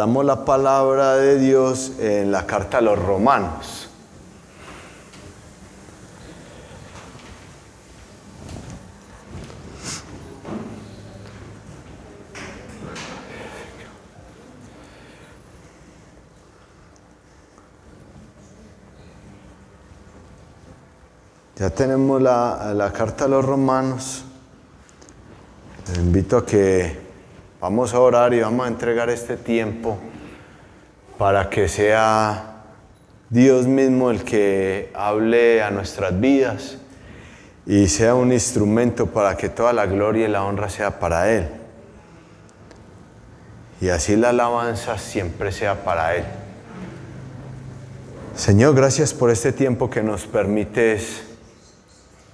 Abramos la palabra de Dios en la carta a los Romanos. Ya tenemos la carta a los Romanos. Les invito a que vamos a orar y vamos a entregar este tiempo para que sea Dios mismo el que hable a nuestras vidas y sea un instrumento para que toda la gloria y la honra sea para Él. Y así la alabanza siempre sea para Él. Señor, gracias por este tiempo que nos permites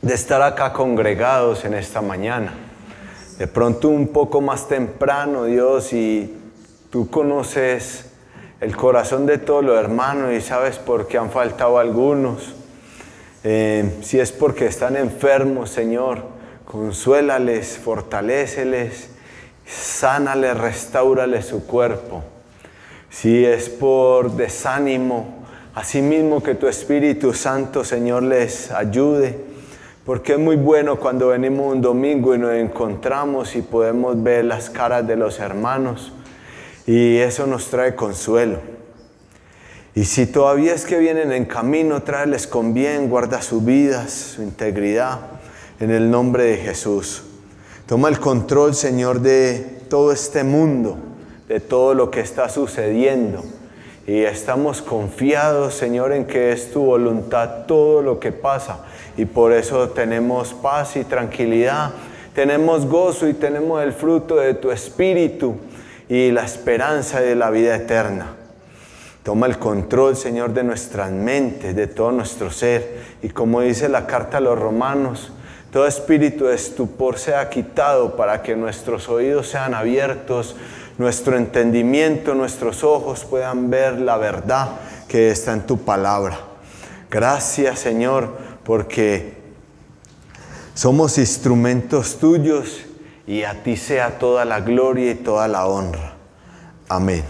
de estar acá congregados en esta mañana. De pronto un poco más temprano, Dios, y tú conoces el corazón de todos los hermanos y sabes por qué han faltado algunos. Si es porque están enfermos, Señor, consuélales, fortaléceles, sánales, restáurales su cuerpo. Si es por desánimo, asimismo que tu Espíritu Santo, Señor, les ayude. Porque es muy bueno cuando venimos un domingo y nos encontramos y podemos ver las caras de los hermanos y eso nos trae consuelo. Y si todavía es que vienen en camino, tráeles con bien, guarda sus vidas, su integridad, en el nombre de Jesús. Toma el control, Señor, de todo este mundo, de todo lo que está sucediendo. Y estamos confiados, Señor, en que es tu voluntad todo lo que pasa. Y por eso tenemos paz y tranquilidad, tenemos gozo y tenemos el fruto de tu Espíritu y la esperanza de la vida eterna. Toma el control, Señor, de nuestras mentes, de todo nuestro ser. Y como dice la carta a los Romanos, todo espíritu de estupor sea quitado para que nuestros oídos sean abiertos, nuestro entendimiento, nuestros ojos puedan ver la verdad que está en tu palabra. Gracias, Señor, porque somos instrumentos tuyos y a ti sea toda la gloria y toda la honra. Amén.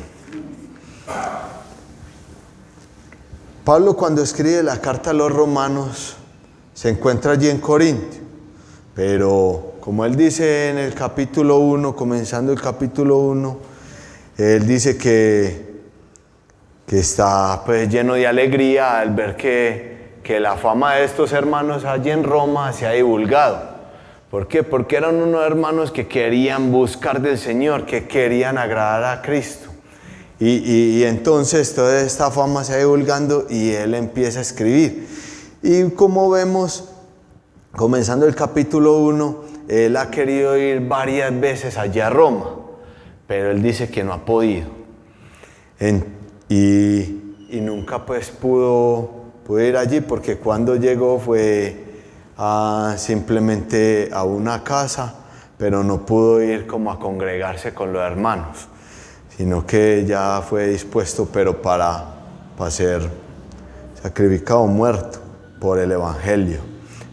Pablo, cuando escribe la carta a los Romanos, se encuentra allí en Corinto, pero como él dice en el capítulo 1, comenzando el capítulo 1, él dice que está pues lleno de alegría al ver que la fama de estos hermanos allí en Roma se ha divulgado. ¿Por qué? Porque eran unos hermanos que querían buscar del Señor, que querían agradar a Cristo. Y entonces toda esta fama se va divulgando y él empieza a escribir. Y como vemos, comenzando el capítulo 1, él ha querido ir varias veces allá a Roma, pero él dice que no ha podido. Y nunca pues pudo ir allí porque cuando llegó fue simplemente a una casa, pero no pudo ir como a congregarse con los hermanos, sino que ya fue dispuesto pero para ser sacrificado, muerto por el Evangelio.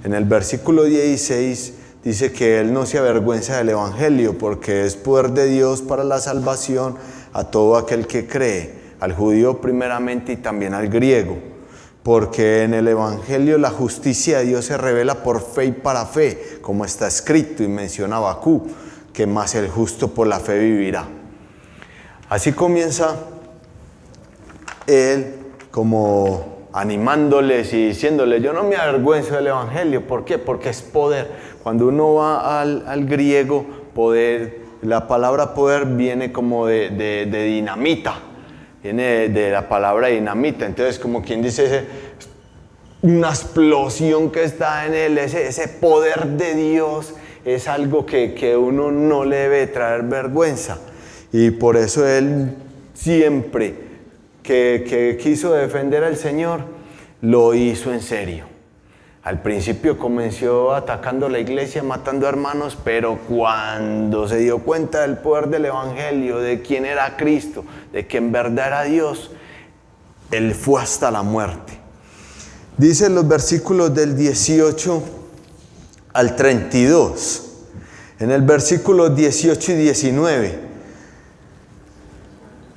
En el versículo 16 dice que él no se avergüenza del Evangelio porque es poder de Dios para la salvación a todo aquel que cree, al judío primeramente y también al griego. Porque en el Evangelio la justicia de Dios se revela por fe y para fe, como está escrito y menciona Habacuc, que más el justo por la fe vivirá. Así comienza él como animándoles y diciéndoles, yo no me avergüenzo del Evangelio. ¿Por qué? Porque es poder. Cuando uno va al griego, poder, la palabra poder viene como de dinamita. Viene de la palabra dinamita, entonces como quien dice, una explosión que está en él, ese poder de Dios es algo que uno no le debe traer vergüenza. Y por eso él siempre que quiso defender al Señor, lo hizo en serio. Al principio comenzó atacando la iglesia, matando hermanos, pero cuando se dio cuenta del poder del Evangelio, de quién era Cristo, de que en verdad era Dios, él fue hasta la muerte. Dice en los versículos del 18 al 32, en el versículo 18 y 19,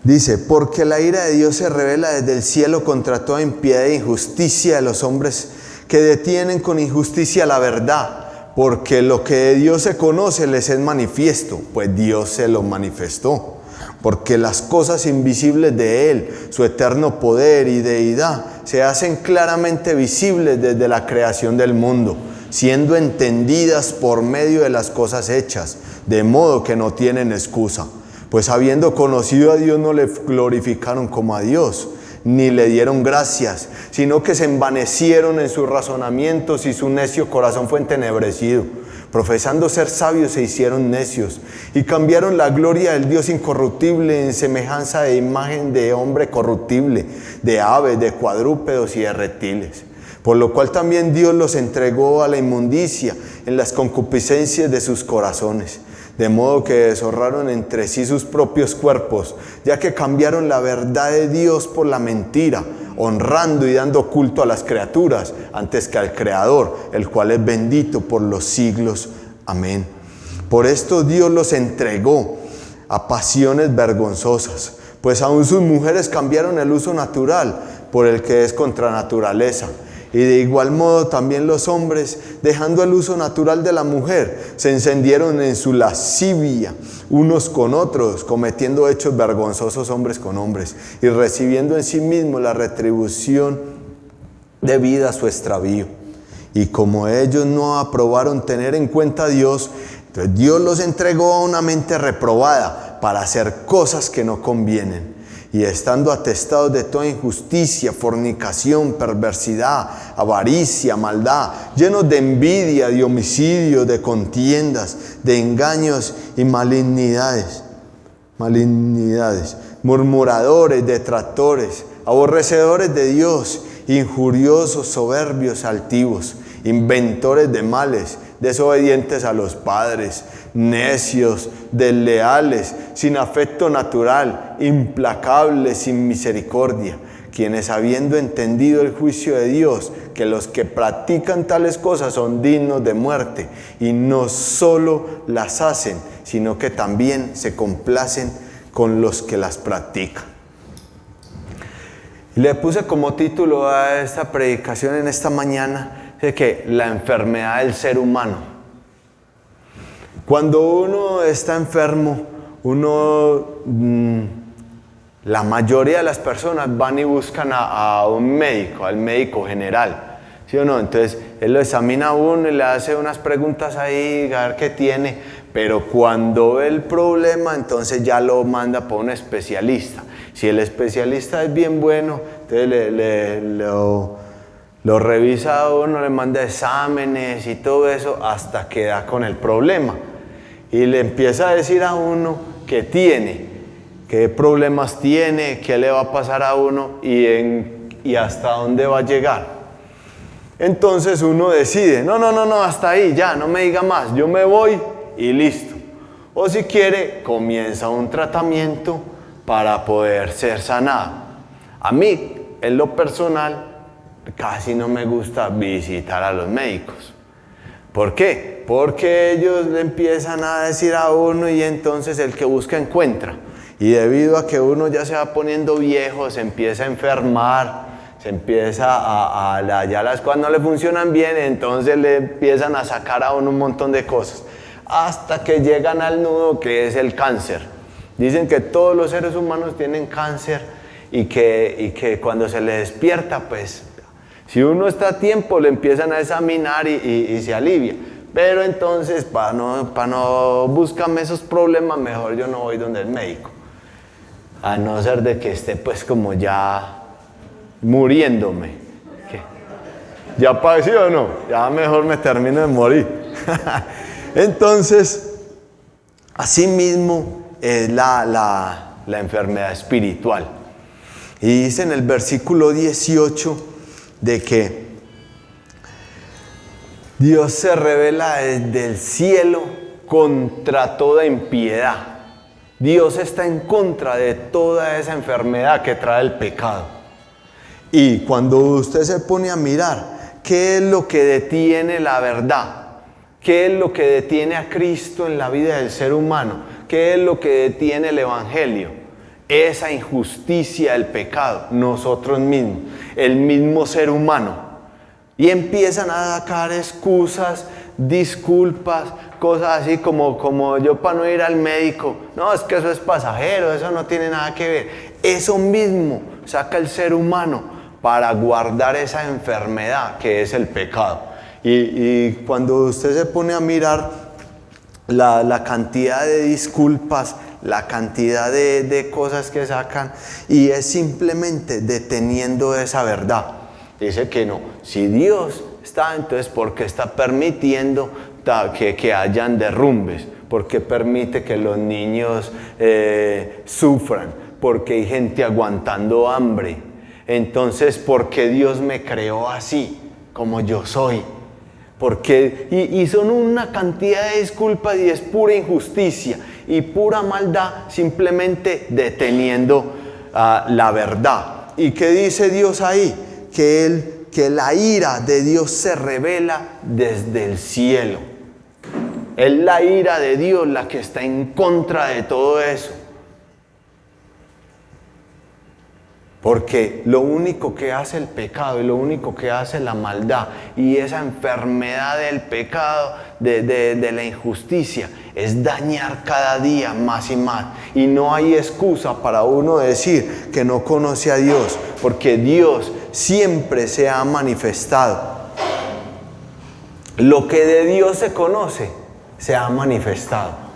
Dice, porque la ira de Dios se revela desde el cielo contra toda impiedad e injusticia de los hombres que detienen con injusticia la verdad. Porque lo que de Dios se conoce les es manifiesto, pues Dios se lo manifestó. Porque las cosas invisibles de Él, su eterno poder y deidad, se hacen claramente visibles desde la creación del mundo, siendo entendidas por medio de las cosas hechas, de modo que no tienen excusa. Pues habiendo conocido a Dios no le glorificaron como a Dios, ni le dieron gracias, sino que se envanecieron en sus razonamientos y su necio corazón fue entenebrecido. Profesando ser sabios se hicieron necios y cambiaron la gloria del Dios incorruptible en semejanza de imagen de hombre corruptible, de aves, de cuadrúpedos y de reptiles. Por lo cual también Dios los entregó a la inmundicia en las concupiscencias de sus corazones. De modo que deshonraron entre sí sus propios cuerpos, ya que cambiaron la verdad de Dios por la mentira, honrando y dando culto a las criaturas antes que al Creador, el cual es bendito por los siglos. Amén. Por esto Dios los entregó a pasiones vergonzosas, pues aún sus mujeres cambiaron el uso natural por el que es contra naturaleza. Y de igual modo también los hombres, dejando el uso natural de la mujer, se encendieron en su lascivia unos con otros, cometiendo hechos vergonzosos hombres con hombres, y recibiendo en sí mismos la retribución debida a su extravío. Y como ellos no aprobaron tener en cuenta a Dios, entonces Dios los entregó a una mente reprobada para hacer cosas que no convienen. Y estando atestados de toda injusticia, fornicación, perversidad, avaricia, maldad, llenos de envidia, de homicidio, de contiendas, de engaños y malignidades, murmuradores, detractores, aborrecedores de Dios, injuriosos, soberbios, altivos, inventores de males, desobedientes a los padres, necios, desleales, sin afecto natural, implacables, sin misericordia, quienes habiendo entendido el juicio de Dios, que los que practican tales cosas son dignos de muerte, y no solo las hacen, sino que también se complacen con los que las practican. Y le puse como título a esta predicación en esta mañana, de que la enfermedad del ser humano. Cuando uno está enfermo, la mayoría de las personas van y buscan a un médico, al médico general, ¿sí o no? Entonces, él lo examina a uno y le hace unas preguntas ahí, a ver qué tiene, pero cuando ve el problema, entonces ya lo manda para un especialista. Si el especialista es bien bueno, entonces lo revisa a uno, le manda exámenes y todo eso hasta que da con el problema. Y le empieza a decir a uno qué tiene, qué problemas tiene, qué le va a pasar a uno y hasta dónde va a llegar. Entonces uno decide, no, hasta ahí, ya, no me diga más, yo me voy y listo. O si quiere, comienza un tratamiento para poder ser sanado. A mí, en lo personal, casi no me gusta visitar a los médicos. ¿Por qué? Porque ellos le empiezan a decir a uno y entonces el que busca encuentra. Y debido a que uno ya se va poniendo viejo, se empieza a enfermar, se empieza ya las cosas no le funcionan bien, entonces le empiezan a sacar a uno un montón de cosas. Hasta que llegan al nudo que es el cáncer. Dicen que todos los seres humanos tienen cáncer y que cuando se le despierta, pues, si uno está a tiempo, le empiezan a examinar y se alivia. Pero entonces, para no buscarme esos problemas, mejor yo no voy donde el médico. A no ser de que esté pues como ya muriéndome. ¿Qué? ¿Ya padeció o no? Ya mejor me termino de morir. Entonces, así mismo es la enfermedad espiritual. Y dice en el versículo 18 de que Dios se revela desde el cielo contra toda impiedad. Dios está en contra de toda esa enfermedad que trae el pecado. Y cuando usted se pone a mirar qué es lo que detiene la verdad, qué es lo que detiene a Cristo en la vida del ser humano, qué es lo que detiene el Evangelio, esa injusticia del pecado, nosotros mismos, el mismo ser humano. Y empiezan a sacar excusas, disculpas, cosas así como yo para no ir al médico. No, es que eso es pasajero, eso no tiene nada que ver. Eso mismo saca el ser humano para guardar esa enfermedad que es el pecado. Y cuando usted se pone a mirar la cantidad de disculpas, la cantidad de cosas que sacan, y es simplemente deteniendo esa verdad. Dice que no, si Dios está, entonces ¿por qué está permitiendo que hayan derrumbes? ¿Por qué permite que los niños sufran? Porque hay gente aguantando hambre. Entonces, ¿por qué Dios me creó así, como yo soy? Porque, y son una cantidad de disculpas y es pura injusticia y pura maldad, simplemente deteniendo la verdad. ¿Y qué dice Dios ahí? Que la ira de Dios se revela desde el cielo. Es la ira de Dios la que está en contra de todo eso. Porque lo único que hace el pecado y lo único que hace la maldad y esa enfermedad del pecado, de la injusticia, es dañar cada día más y más. Y no hay excusa para uno decir que no conoce a Dios, porque Dios siempre se ha manifestado. Lo que de Dios se conoce, se ha manifestado.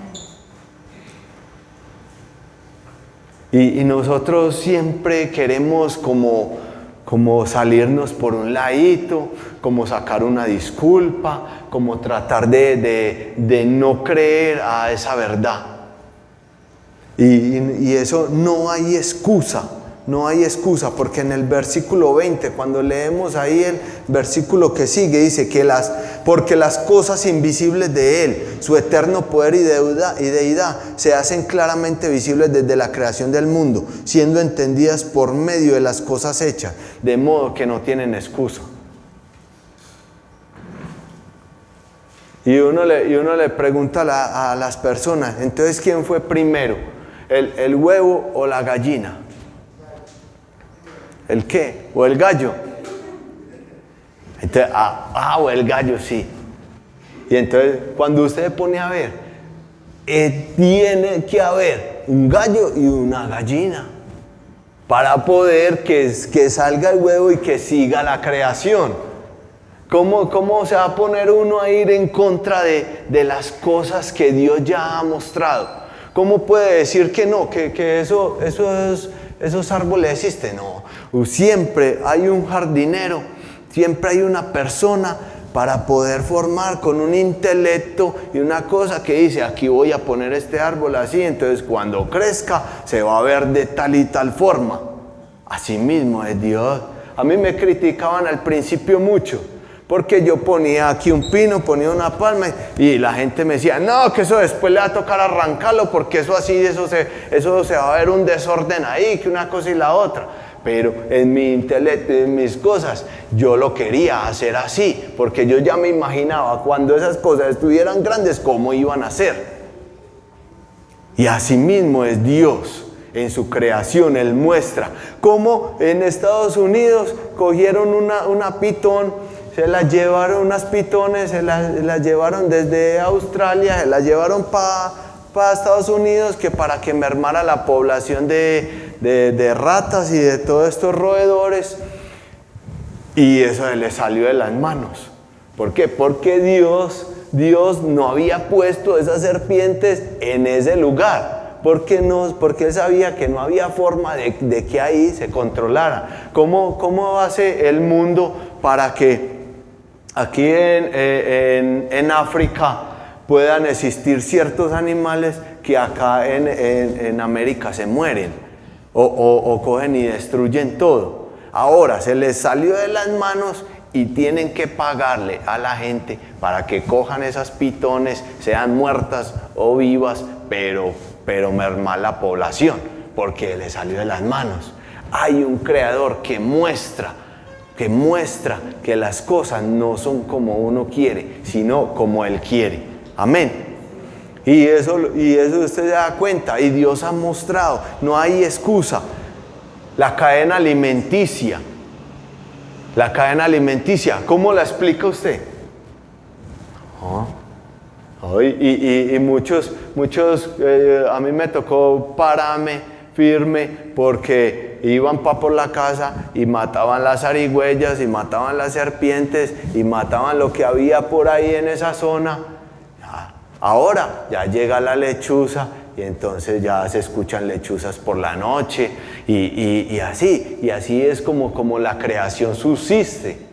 Y nosotros siempre queremos como salirnos por un ladito, como sacar una disculpa, como tratar de no creer a esa verdad. Y eso no hay excusa, no hay excusa, porque en el versículo 20, cuando leemos ahí el versículo que sigue, dice que porque las cosas invisibles de Él, su eterno poder y deidad, se hacen claramente visibles desde la creación del mundo, siendo entendidas por medio de las cosas hechas, de modo que no tienen excusa. Y uno le pregunta a las personas, entonces, ¿quién fue primero? ¿El huevo o la gallina? ¿El qué? ¿O el gallo? Entonces, o el gallo, sí. Y entonces, cuando usted se pone a ver, tiene que haber un gallo y una gallina para poder que salga el huevo y que siga la creación. ¿Cómo se va a poner uno a ir en contra de las cosas que Dios ya ha mostrado? ¿Cómo puede decir que no, que esos árboles existen? No, siempre hay un jardinero, siempre hay una persona para poder formar con un intelecto y una cosa que dice, aquí voy a poner este árbol así, entonces cuando crezca se va a ver de tal y tal forma. Así mismo es Dios. A mí me criticaban al principio mucho, porque yo ponía aquí un pino, ponía una palma y la gente me decía, no, que eso después le va a tocar arrancarlo porque eso así, eso se va a ver un desorden ahí, que una cosa y la otra. Pero en mi intelecto, en mis cosas, yo lo quería hacer así, porque yo ya me imaginaba cuando esas cosas estuvieran grandes, cómo iban a ser. Y así mismo es Dios. En su creación, Él muestra cómo en Estados Unidos cogieron una pitón, se la llevaron, unas pitones, se las llevaron desde Australia, se las llevaron para Estados Unidos, que para que mermara la población de ratas y de todos estos roedores, y eso le salió de las manos. ¿Por qué? Porque Dios no había puesto esas serpientes en ese lugar. Porque Él sabía que no había forma de que ahí se controlara. ¿Cómo hace el mundo para que aquí en África puedan existir ciertos animales que acá en América se mueren o cogen y destruyen todo? Ahora se les salió de las manos y tienen que pagarle a la gente para que cojan esas pitones, sean muertas o vivas, pero mermar la población, porque le salió de las manos. Hay un creador que muestra que las cosas no son como uno quiere, sino como Él quiere. Amén. Y eso usted se da cuenta, y Dios ha mostrado, no hay excusa. La cadena alimenticia, ¿cómo la explica usted? Y muchos, a mí me tocó pararme firme porque iban por la casa y mataban las zarigüeyas y mataban las serpientes y mataban lo que había por ahí en esa zona. Ahora ya llega la lechuza y entonces ya se escuchan lechuzas por la noche y así es como la creación subsiste.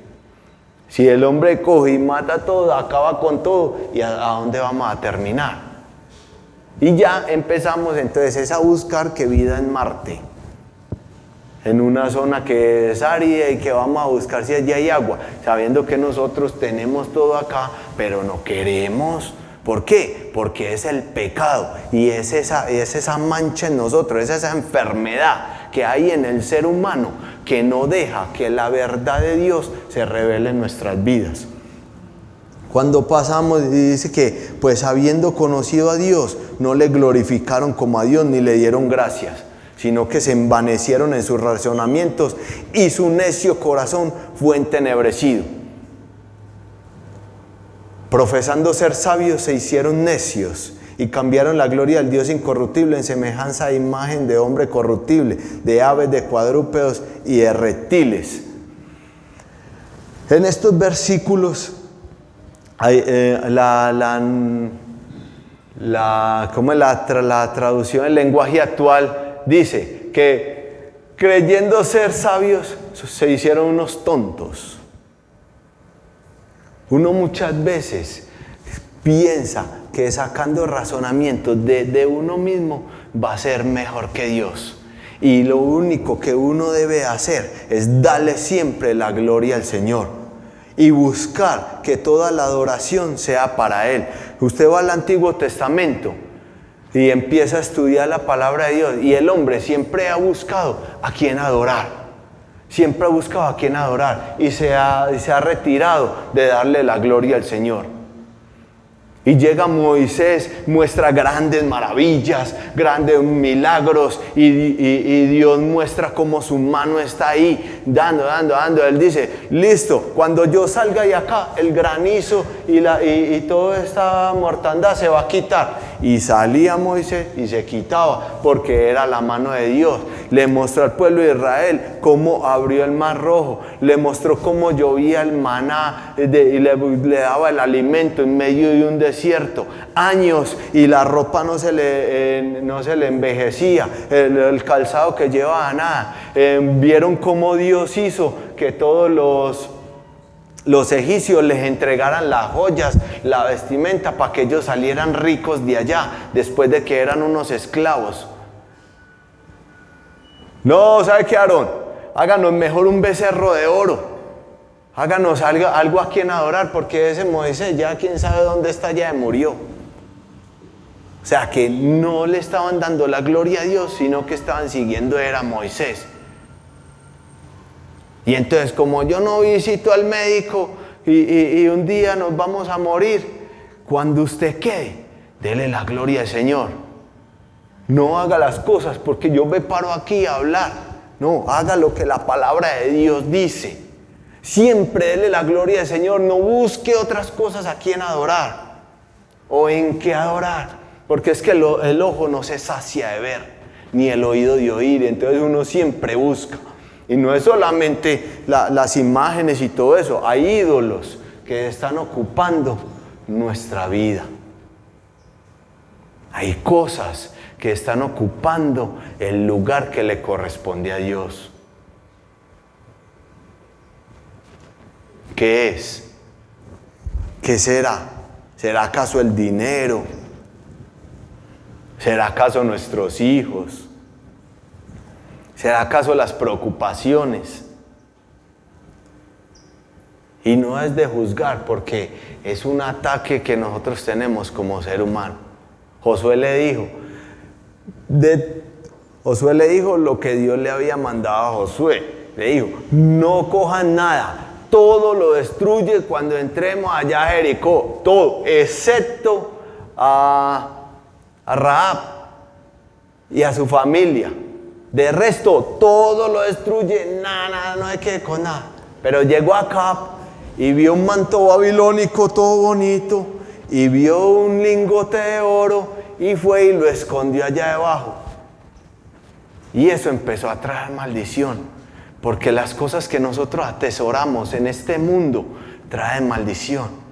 Si el hombre coge y mata todo, acaba con todo, ¿y a dónde vamos a terminar? Y ya empezamos entonces a buscar que vida en Marte, en una zona que es árida y que vamos a buscar si allí hay agua, sabiendo que nosotros tenemos todo acá, pero no queremos. ¿Por qué? Porque es el pecado y es esa mancha en nosotros, es esa enfermedad que hay en el ser humano que no deja que la verdad de Dios se revele en nuestras vidas. Cuando pasamos, y dice que pues habiendo conocido a Dios, no le glorificaron como a Dios ni le dieron gracias, sino que se envanecieron en sus razonamientos y su necio corazón fue entenebrecido. Profesando ser sabios, se hicieron necios y cambiaron la gloria del Dios incorruptible en semejanza de imagen de hombre corruptible, de aves, de cuadrúpedos y de reptiles. En estos versículos, la traducción en lenguaje actual dice que creyendo ser sabios, se hicieron unos tontos. Uno muchas veces piensa que sacando razonamientos de uno mismo va a ser mejor que Dios. Y lo único que uno debe hacer es darle siempre la gloria al Señor y buscar que toda la adoración sea para Él. Usted va al Antiguo Testamento y empieza a estudiar la palabra de Dios y el hombre siempre ha buscado a quién adorar. Siempre ha buscado a quién adorar y se ha retirado de darle la gloria al Señor. Y llega Moisés, muestra grandes maravillas, grandes milagros y Dios muestra cómo su mano está ahí, dando. Él dice, listo, cuando yo salga de acá, el granizo y toda esta mortandad se va a quitar. Y salía Moisés y se quitaba porque era la mano de Dios. Le mostró al pueblo de Israel cómo abrió el mar rojo. Le mostró cómo llovía el maná y le daba el alimento en medio de un desierto. Años y la ropa no se le envejecía. El calzado que llevaba nada. Vieron cómo Dios hizo que todos los egipcios les entregaran las joyas, la vestimenta para que ellos salieran ricos de allá después de que eran unos esclavos. No, ¿sabe qué, Aarón? Háganos mejor un becerro de oro. Háganos algo a quien adorar, porque ese Moisés ya quién sabe dónde está, ya murió. O sea que no le estaban dando la gloria a Dios, sino que estaban siguiendo era Moisés. Y entonces, como yo no visito al médico y un día nos vamos a morir, cuando usted quede, dele la gloria al Señor. No haga las cosas porque yo me paro aquí a hablar. No, haga lo que la palabra de Dios dice. Siempre dele la gloria al Señor. No busque otras cosas a quien adorar o en qué adorar. Porque es que el ojo no se sacia de ver, ni el oído de oír. Entonces uno siempre busca. Y no es solamente las imágenes y todo eso. Hay ídolos que están ocupando nuestra vida. Hay cosas que están ocupando el lugar que le corresponde a Dios. ¿Qué es? ¿Qué será? ¿Será acaso el dinero? ¿Será acaso nuestros hijos? ¿Será acaso las preocupaciones? Y no es de juzgar, porque es un ataque que nosotros tenemos como ser humano. Josué le dijo lo que Dios le había mandado a Josué. Le dijo, no cojan nada, todo lo destruye cuando entremos allá a Jericó, todo, excepto a a Rahab y a su familia. De resto, todo lo destruye, nada, no hay que con nada. Pero llegó Acab y vio un manto babilónico todo bonito y vio un lingote de oro y fue y lo escondió allá debajo. Y eso empezó a traer maldición, porque las cosas que nosotros atesoramos en este mundo traen maldición.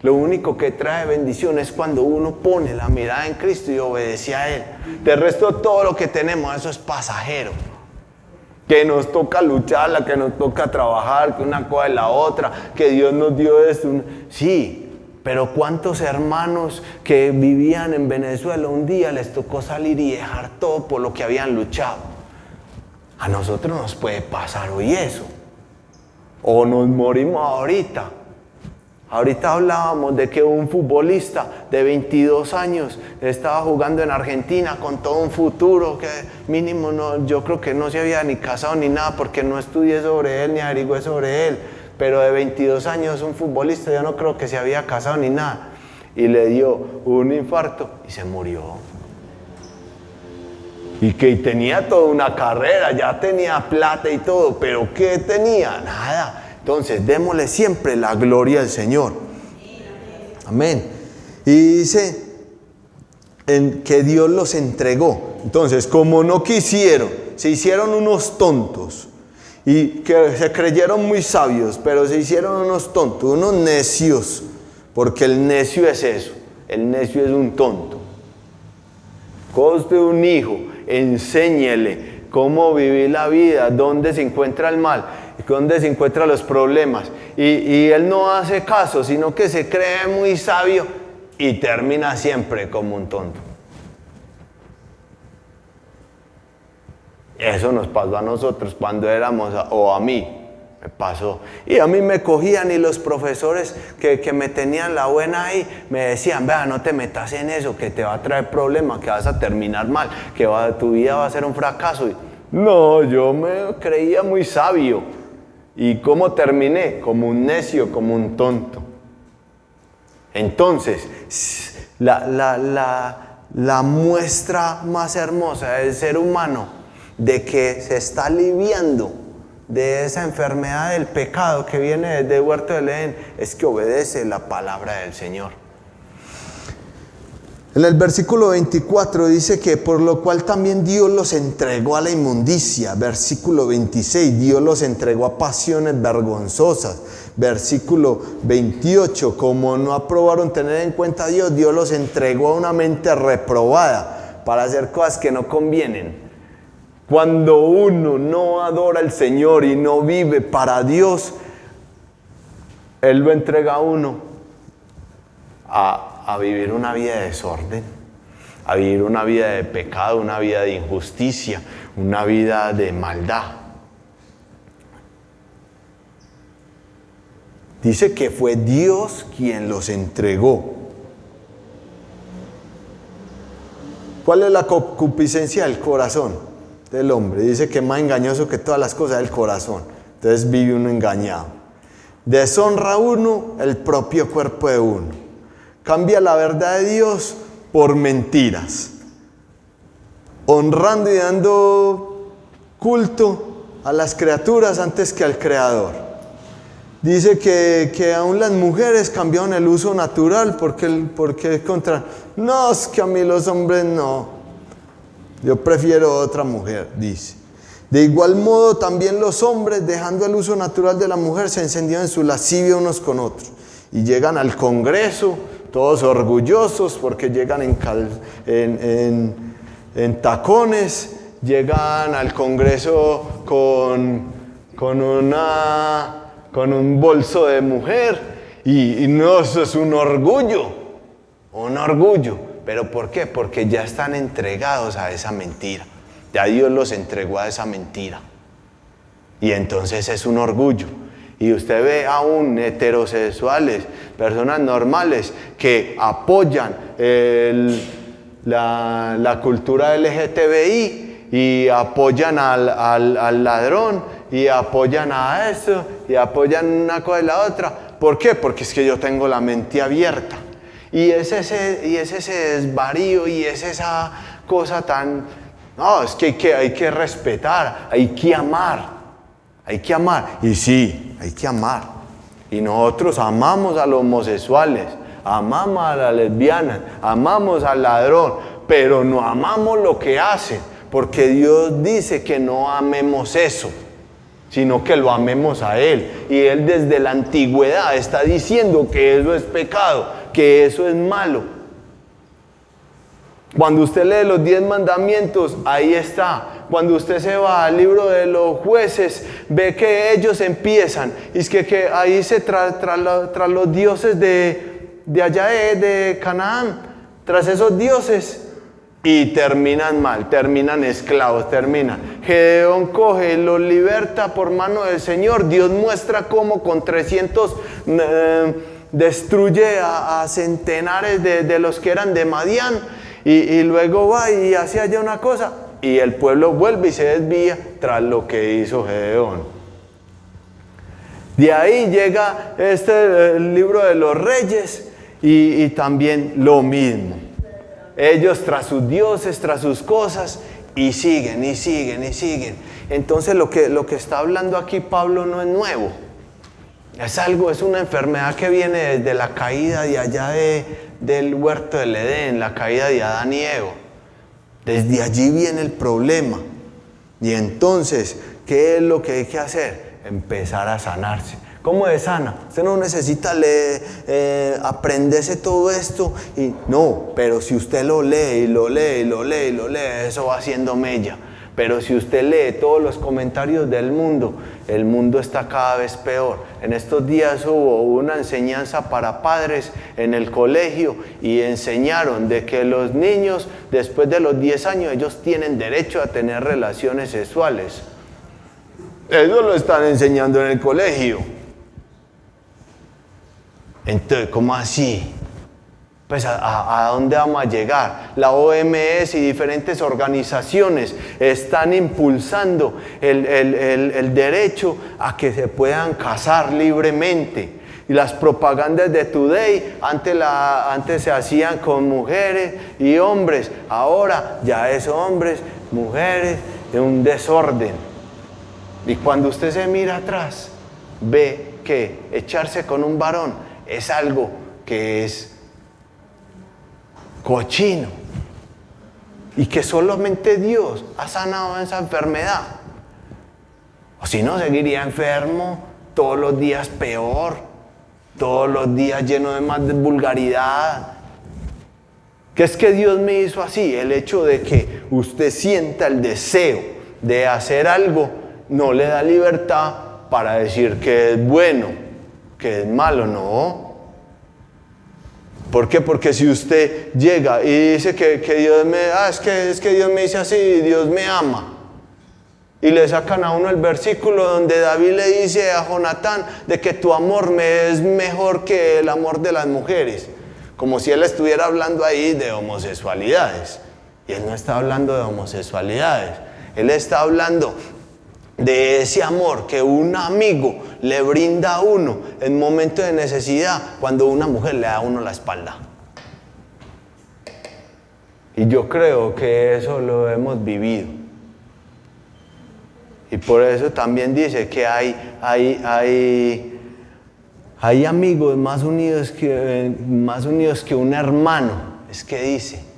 Lo único que trae bendición es cuando uno pone la mirada en Cristo y obedece a Él. De resto, todo lo que tenemos, eso es pasajero. Que nos toca lucharla, que nos toca trabajar, que una cosa es la otra, que Dios nos dio esto. Sí, pero ¿cuántos hermanos que vivían en Venezuela un día les tocó salir y dejar todo por lo que habían luchado? A nosotros nos puede pasar hoy eso. O nos morimos ahorita. Ahorita hablábamos de que un futbolista de 22 años estaba jugando en Argentina con todo un futuro que mínimo no, yo creo que no se había ni casado ni nada porque no estudié sobre él ni averigüé sobre él, pero de 22 años un futbolista yo no creo que se había casado ni nada y le dio un infarto y se murió. Y que tenía toda una carrera, ya tenía plata y todo, pero ¿qué tenía? Nada. Entonces, démosle siempre la gloria al Señor. Amén. Y dice que Dios los entregó. Entonces, como no quisieron, se hicieron unos tontos. Y que se creyeron muy sabios, pero se hicieron unos tontos, unos necios. Porque el necio es eso. El necio es un tonto. Coste un hijo, enséñele cómo vivir la vida, dónde se encuentra el mal, dónde se encuentran los problemas. Y él no hace caso, sino que se cree muy sabio y termina siempre como un tonto. Eso nos pasó a nosotros cuando éramos, o a mí me pasó. Y a mí me cogían y los profesores que me tenían la buena ahí, me decían, vea, no te metas en eso, que te va a traer problemas, que vas a terminar mal, que tu vida va a ser un fracaso. Y no, yo me creía muy sabio. ¿Y cómo terminé? Como un necio, como un tonto. Entonces, la muestra más hermosa del ser humano de que se está aliviando de esa enfermedad del pecado que viene desde el huerto del Edén es que obedece la palabra del Señor. En el versículo 24 dice que por lo cual también Dios los entregó a la inmundicia. Versículo 26, Dios los entregó a pasiones vergonzosas. Versículo 28, como no aprobaron tener en cuenta a Dios, Dios los entregó a una mente reprobada para hacer cosas que no convienen. Cuando uno no adora al Señor y no vive para Dios, Él lo entrega a uno a vivir una vida de desorden, a vivir una vida de pecado, una vida de injusticia, una vida de maldad. Dice que fue Dios quien los entregó. ¿Cuál es la concupiscencia del corazón del hombre? Dice que es más engañoso que todas las cosas del corazón. Entonces vive uno engañado. Deshonra uno el propio cuerpo de uno. Cambia la verdad de Dios por mentiras, honrando y dando culto a las criaturas antes que al Creador. Dice que aún las mujeres cambiaron el uso natural porque contra... No, es que a mí los hombres no. Yo prefiero otra mujer, dice. De igual modo también los hombres, dejando el uso natural de la mujer, se encendieron en su lascivia unos con otros. Y llegan al Congreso, todos orgullosos porque llegan en tacones, llegan al Congreso con un bolso de mujer y no, eso es un orgullo. ¿Pero por qué? Porque ya están entregados a esa mentira. Ya Dios los entregó a esa mentira. Y entonces es un orgullo. Y usted ve aún heterosexuales, personas normales que apoyan la cultura LGTBI y apoyan al ladrón y apoyan a eso y apoyan una cosa y la otra. ¿Por qué? Porque es que yo tengo la mente abierta. Y es ese desvarío y es esa cosa tan... No, es que hay que respetar, hay que amar. Y sí, hay que amar. Y nosotros amamos a los homosexuales, amamos a las lesbianas, amamos al ladrón, pero no amamos lo que hacen, porque Dios dice que no amemos eso, sino que lo amemos a Él. Y Él desde la antigüedad está diciendo que eso es pecado, que eso es malo. Cuando usted lee los 10 mandamientos, ahí está. Cuando usted se va al libro de los jueces, ve que ellos empiezan. Y es que ahí se tras los dioses de allá de Canaán, tras esos dioses. Y terminan mal, terminan esclavos, Gedeón coge, los liberta por mano del Señor. Dios muestra cómo con 300 destruye a centenares de los que eran de Madián. Y luego va y hace allá una cosa y el pueblo vuelve y se desvía tras lo que hizo Gedeón. De ahí llega el libro de los reyes y también lo mismo. Ellos tras sus dioses, tras sus cosas y siguen. Entonces lo que está hablando aquí Pablo no es nuevo. Es una enfermedad que viene desde la caída de allá del huerto del Edén, la caída de Adán y Eva. Desde allí viene el problema. Y entonces, ¿qué es lo que hay que hacer? Empezar a sanarse. ¿Cómo se sana? Usted no necesita aprenderse todo esto. No, pero si usted lo lee, eso va haciendo mella. Pero si usted lee todos los comentarios del mundo, el mundo está cada vez peor. En estos días hubo una enseñanza para padres en el colegio y enseñaron de que los niños después de los 10 años ellos tienen derecho a tener relaciones sexuales. Eso lo están enseñando en el colegio. Entonces, ¿cómo así? Pues ¿a dónde vamos a llegar? La OMS y diferentes organizaciones están impulsando el derecho a que se puedan casar libremente. Y las propagandas de Today antes se hacían con mujeres y hombres. Ahora ya es hombres, mujeres, es un desorden. Y cuando usted se mira atrás, ve que echarse con un varón es algo que es cochino y que solamente Dios ha sanado esa enfermedad, o si no seguiría enfermo todos los días peor, todos los días lleno de más vulgaridad. ¿Qué es que Dios me hizo así? El hecho de que usted sienta el deseo de hacer algo no le da libertad para decir que es bueno, que es malo, no. ¿Por qué? Porque si usted llega y dice que Dios es que Dios me dice así, Dios me ama. Y le sacan a uno el versículo donde David le dice a Jonatán de que tu amor me es mejor que el amor de las mujeres. Como si él estuviera hablando ahí de homosexualidades. Y él no está hablando de homosexualidades. Él está hablando de ese amor que un amigo le brinda a uno en momentos de necesidad cuando una mujer le da a uno la espalda. Y yo creo que eso lo hemos vivido. Y por eso también dice que hay amigos más unidos que un hermano. Es que dice.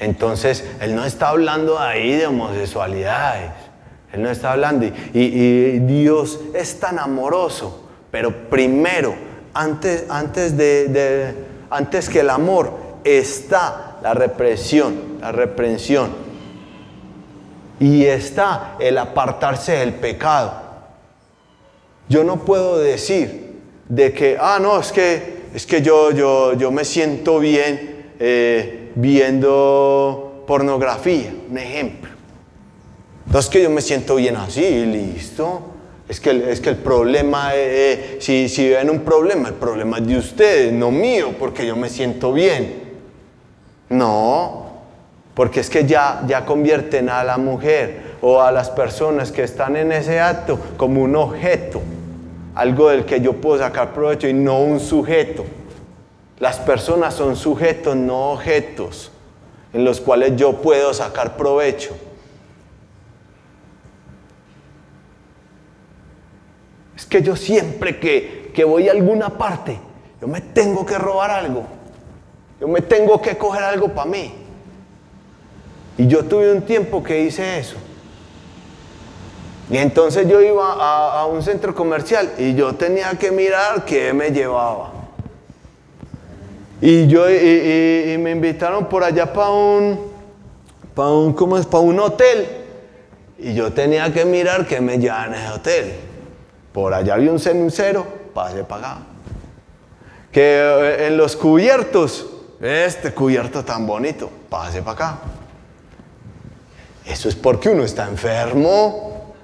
Entonces, él no está hablando ahí de homosexualidades. Él no está hablando. Y Dios es tan amoroso. Pero primero, antes que el amor, está la reprensión. Y está el apartarse del pecado. Yo no puedo decir de que, es que yo me siento bien viendo pornografía, un ejemplo. Entonces que yo me siento bien así y listo. Es que el problema, si ven un problema, el problema es de ustedes, no mío, porque yo me siento bien. No, porque es que ya convierten a la mujer o a las personas que están en ese acto como un objeto, algo del que yo puedo sacar provecho y no un sujeto. Las personas son sujetos, no objetos, en los cuales yo puedo sacar provecho. Es que yo siempre que voy a alguna parte, yo me tengo que robar algo. Yo me tengo que coger algo para mí. Y yo tuve un tiempo que hice eso. Y entonces yo iba a un centro comercial y yo tenía que mirar qué me llevaba. Y me invitaron por allá para un hotel. Y yo tenía que mirar qué me llevaban en ese hotel. Por allá había un cenicero, pasé para acá. Que en los cubiertos, este cubierto tan bonito, pase para acá. Eso es porque uno está enfermo,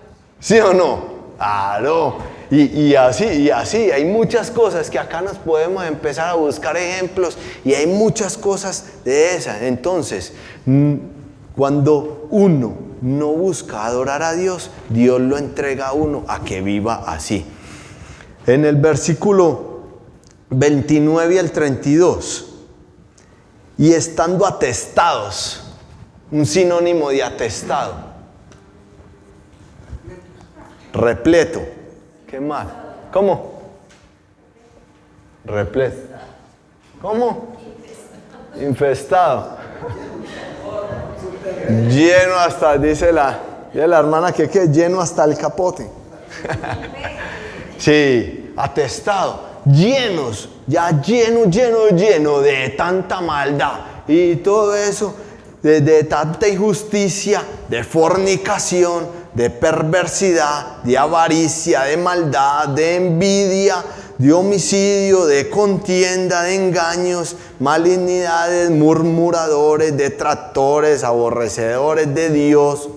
¿sí o no? Claro. Y así, hay muchas cosas que acá nos podemos empezar a buscar ejemplos y hay muchas cosas de esas. Entonces, cuando uno no busca adorar a Dios, Dios lo entrega a uno a que viva así. En el versículo 29 al 32, y estando atestados, un sinónimo de atestado, repleto. ¿Qué más? ¿Cómo? Repleto. ¿Cómo? Infestado. Lleno hasta, dice la hermana que lleno hasta el capote. Sí, atestado, llenos, ya lleno de tanta maldad y todo eso, de tanta injusticia, de fornicación, de perversidad, de avaricia, de maldad, de envidia, de homicidio, de contienda, de engaños, malignidades, murmuradores, detractores, aborrecedores de Dios,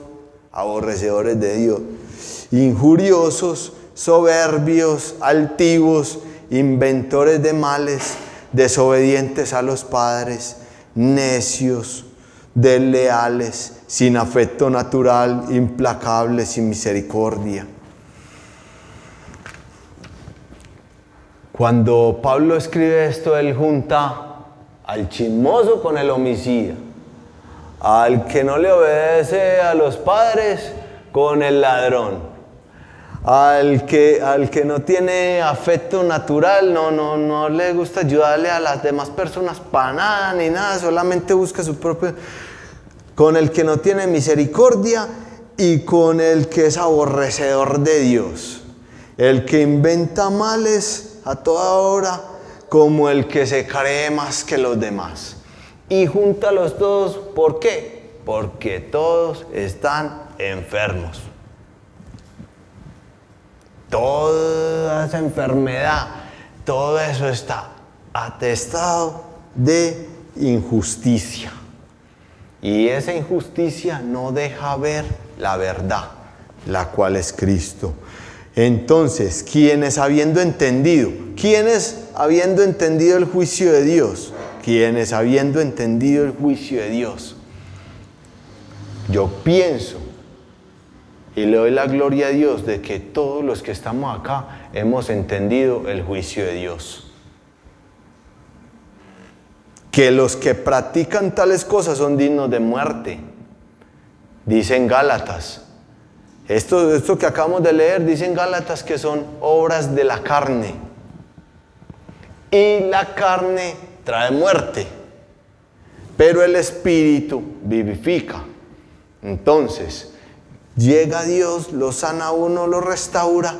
injuriosos, soberbios, altivos, inventores de males, desobedientes a los padres, necios, desleales, sin afecto natural, implacables, sin misericordia. Cuando Pablo escribe esto, él junta al chismoso con el homicida, al que no le obedece a los padres con el ladrón, al que no tiene afecto natural, no le gusta ayudarle a las demás personas para nada ni nada, solamente busca su propio, con el que no tiene misericordia y con el que es aborrecedor de Dios, el que inventa males a toda hora, como el que se cree más que los demás. Y junta a los dos, ¿por qué? Porque todos están enfermos. Toda esa enfermedad, todo eso está atestado de injusticia. Y esa injusticia no deja ver la verdad, la cual es Cristo. Entonces, ¿quiénes habiendo entendido el juicio de Dios? Quienes habiendo entendido el juicio de Dios. Yo pienso y le doy la gloria a Dios de que todos los que estamos acá hemos entendido el juicio de Dios. Que los que practican tales cosas son dignos de muerte. Dicen Gálatas. Esto que acabamos de leer, dicen Gálatas que son obras de la carne. Y la carne trae muerte, pero el Espíritu vivifica. Entonces, llega Dios, lo sana a uno, lo restaura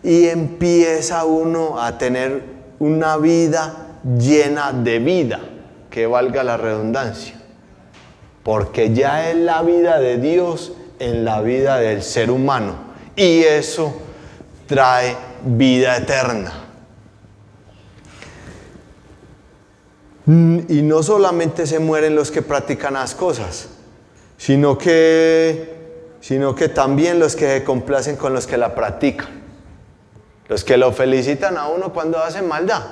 y empieza uno a tener una vida llena de vida, que valga la redundancia. Porque ya es la vida de Dios en la vida del ser humano y eso trae vida eterna. Y no solamente se mueren los que practican las cosas, sino que también los que se complacen con los que la practican, los que lo felicitan a uno cuando hacen maldad.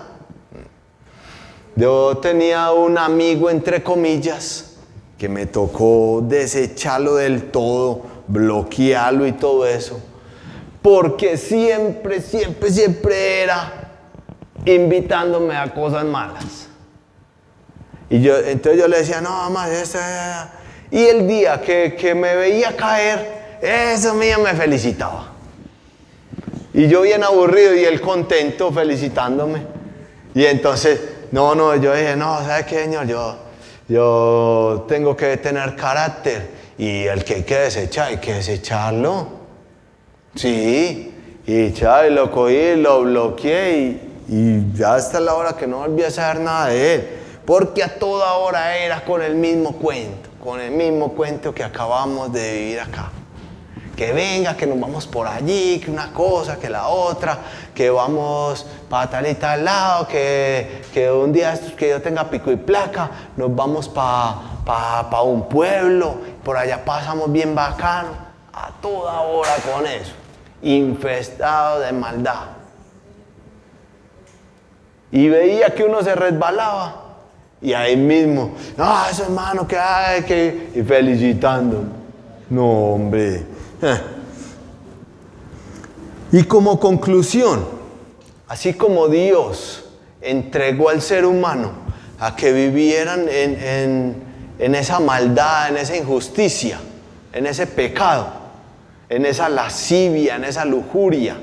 Yo tenía un amigo, entre comillas, que me tocó desecharlo del todo, bloquearlo y todo eso, porque siempre era invitándome a cosas malas. Entonces yo le decía, no, mamá, y el día que me veía caer, eso mío me felicitaba. Y yo bien aburrido y él contento felicitándome. Y entonces, yo dije, no, ¿sabe qué, señor? Yo tengo que tener carácter. Y el que hay que desechar, hay que desecharlo. Sí. Y lo cogí, lo bloqueé y ya hasta la hora que no volví a saber nada de él. Porque a toda hora era con el mismo cuento que acabamos de vivir acá. Que venga, que nos vamos por allí, que una cosa, que la otra, que vamos para tal y tal lado, que un día que yo tenga pico y placa, nos vamos para un pueblo, por allá pasamos bien bacano, a toda hora con eso, infestado de maldad. Y veía que uno se resbalaba, y ahí mismo, no, eso hermano, y felicitando. No, hombre. Y como conclusión, así como Dios entregó al ser humano a que vivieran en esa maldad, en esa injusticia, en ese pecado, en esa lascivia, en esa lujuria,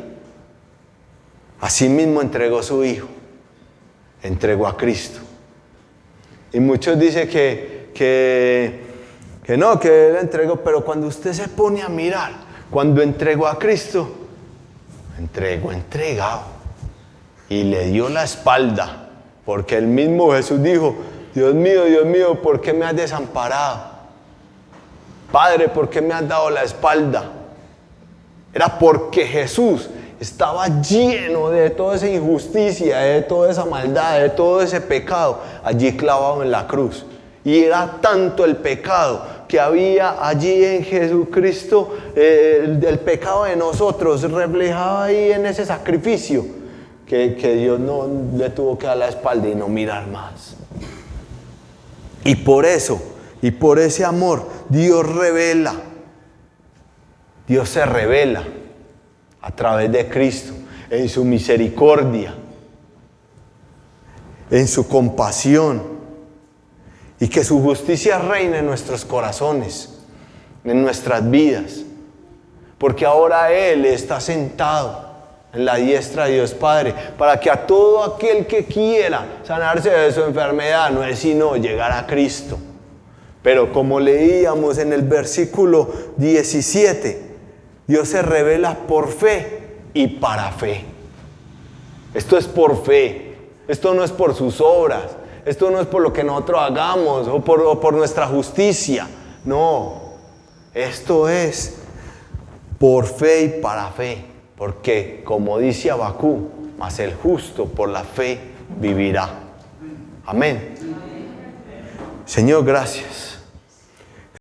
así mismo entregó su Hijo, entregó a Cristo. Y muchos dicen que no, que Él entregó, pero cuando usted se pone a mirar, cuando entregó a Cristo, entregado, y le dio la espalda, porque el mismo Jesús dijo, Dios mío, ¿por qué me has desamparado? Padre, ¿por qué me has dado la espalda? Era porque Jesús estaba lleno de toda esa injusticia, de toda esa maldad, de todo ese pecado, allí clavado en la cruz. Y era tanto el pecado que había allí en Jesucristo, el pecado de nosotros reflejado ahí en ese sacrificio, que Dios no le tuvo que dar la espalda y no mirar más. Y por eso, y por ese amor, Dios se revela a través de Cristo, en su misericordia, en su compasión. Y que su justicia reine en nuestros corazones, en nuestras vidas. Porque ahora Él está sentado en la diestra de Dios Padre, para que a todo aquel que quiera sanarse de su enfermedad, no es sino llegar a Cristo. Pero como leíamos en el versículo 17, Dios se revela por fe y para fe. Esto es por fe, esto no es por sus obras. Esto no es por lo que nosotros hagamos o por nuestra justicia. No, esto es por fe y para fe. Porque, como dice Habacuc, mas el justo por la fe vivirá. Amén. Señor, gracias.